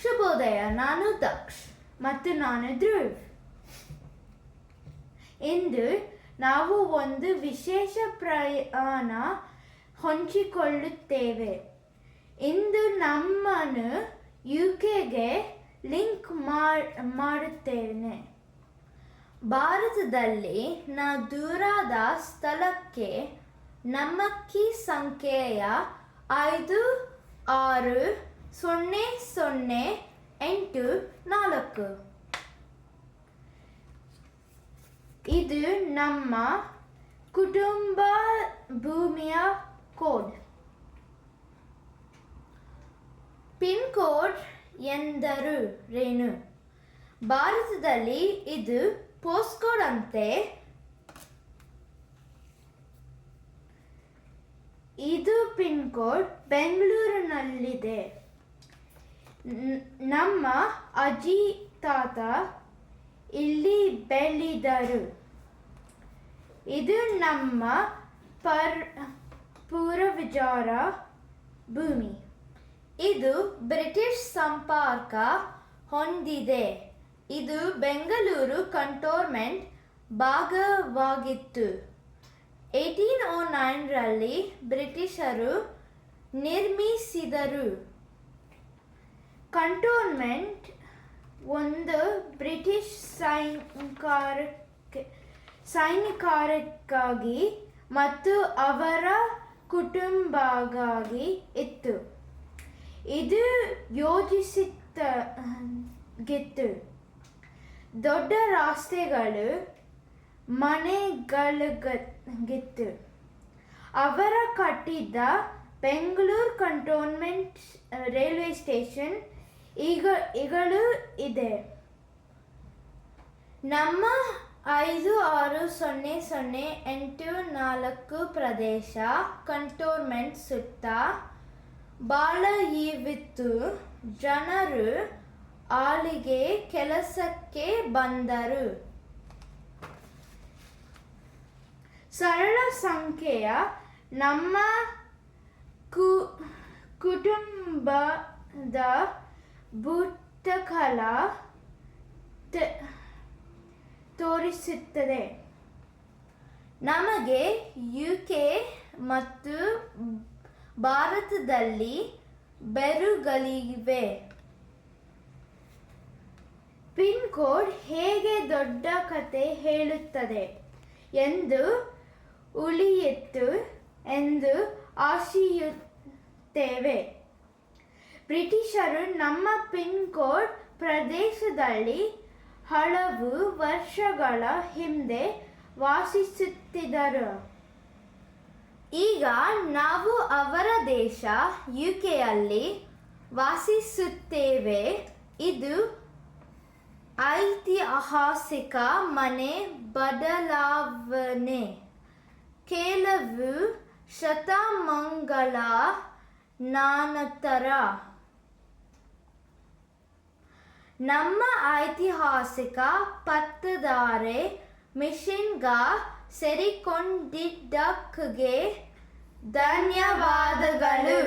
ಶುಭೋದಯ. ನಾನು ದಕ್ಷ್ ಮತ್ತು ನಾನು ಧ್ರುವ್. ಇಂದು ನಾವು ಒಂದು ವಿಶೇಷ ಪ್ರಯಾಣ ಹಂಚಿಕೊಳ್ಳುತ್ತೇವೆ. ಇಂದು ನಮ್ಮನ್ನು ಯುಕೆಗೆ ಲಿಂಕ್ ಮಾಡುತ್ತೇನೆ. ಭಾರತದಲ್ಲಿ ದೂರದ ಸ್ಥಳಕ್ಕೆ ನಮ್ಮ ಕೀ ಸಂಖ್ಯೆಯ 560084. ಇದು ನಮ್ಮ ಕುಟುಂಬ ಭೂಮಿಯ ಕೋಡ್. ಪಿನ್ ಕೋಡ್ ಎಂದರೇನು? ಭಾರತದಲ್ಲಿ ಇದು ಪೋಸ್ಟ್ ಕೋಡ್ ಅಂತೆ. ಇದು ಪಿನ್ ಕೋಡ್ ಬೆಂಗಳೂರಿನಲ್ಲಿದೆ. ನಮ್ಮ ಅಜ್ಜಿ ತಾತ ಇಲ್ಲಿ ಬೆಳೆದರು. ಇದು ನಮ್ಮ ಪೂರ್ವಜರ ಭೂಮಿ. ಇದು ಬ್ರಿಟಿಷ್ ಸಂಪರ್ಕ ಹೊಂದಿದೆ. ಇದು ಬೆಂಗಳೂರು ಕಂಟೋನ್ಮೆಂಟ್ ಭಾಗವಾಗಿತ್ತು. 1809ರಲ್ಲಿ ಬ್ರಿಟಿಷರು ನಿರ್ಮಿಸಿದರು. ಕಂಟೋನ್ಮೆಂಟ್ ಒಂದು ಬ್ರಿಟಿಷ್ ಸೈನಿಕರಿಗಾಗಿ ಮತ್ತು ಅವರ ಕುಟುಂಬಕ್ಕಾಗಿ ಇತ್ತು. ಇದು ಯೋಜಿಸಿದ್ದಾಗಿತ್ತು. ದೊಡ್ಡ ರಸ್ತೆಗಳು, ಮನೆಗಳಿತ್ತು. ಅವರ ಕಟ್ಟಿದ ಬೆಂಗಳೂರು ಕಂಟೋನ್ಮೆಂಟ್ ರೈಲ್ವೆ ಸ್ಟೇಷನ್ ಈಗಲೂ ಇದೆ. ನಮ್ಮ 56084 ಪ್ರದೇಶ ಕಂಟೋನ್ಮೆಂಟ್ ಸುತ್ತ ಬಾಳವಿತ್ತು. ಜನರು ಅಲ್ಲಿಗೆ ಕೆಲಸಕ್ಕೆ ಬಂದರು. ಸರಳ ಸಂಖ್ಯೆಯ ನಮ್ಮ ಕುಟುಂಬದ ಭೂತಕಾಲ ತೋರಿಸುತ್ತದೆ. ನಮಗೆ ಯುಕೆ ಮತ್ತು ಭಾರತದಲ್ಲಿ ಬೇರುಗಳಿವೆ. ಪಿನ್ ಕೋಡ್ ಹೇಗೆ ದೊಡ್ಡ ಕಥೆ ಹೇಳುತ್ತದೆ ಎಂದು ಉಳಿಯಿತು ಎಂದು ಆಶಿಸುತ್ತೇವೆ. ಬ್ರಿಟಿಷರು ನಮ್ಮ ಪಿನ್ ಕೋಡ್ ಪ್ರದೇಶದಲ್ಲಿ ಹಲವು ವರ್ಷಗಳ ಹಿಂದೆ ವಾಸಿಸುತ್ತಿದ್ದರು. ಈಗ ನಾವು ಅವರ ದೇಶ ಯುಕೆಯಲ್ಲಿ ವಾಸಿಸುತ್ತೇವೆ. ಇದು ಐತಿಹಾಸಿಕ ಮನೆ ಬದಲಾವಣೆ ಕೆಲವು ಶತಮಾನಗಳ ನಂತರ ನಮ್ಮ ಐತಿಹಾಸಿಕ ಪತ್ತೇದಾರಿ ಮಿಷನ್ಗೆ ಸೇರಿಕೊಂಡಿದ್ದಕ್ಕೆ ಧನ್ಯವಾದಗಳು.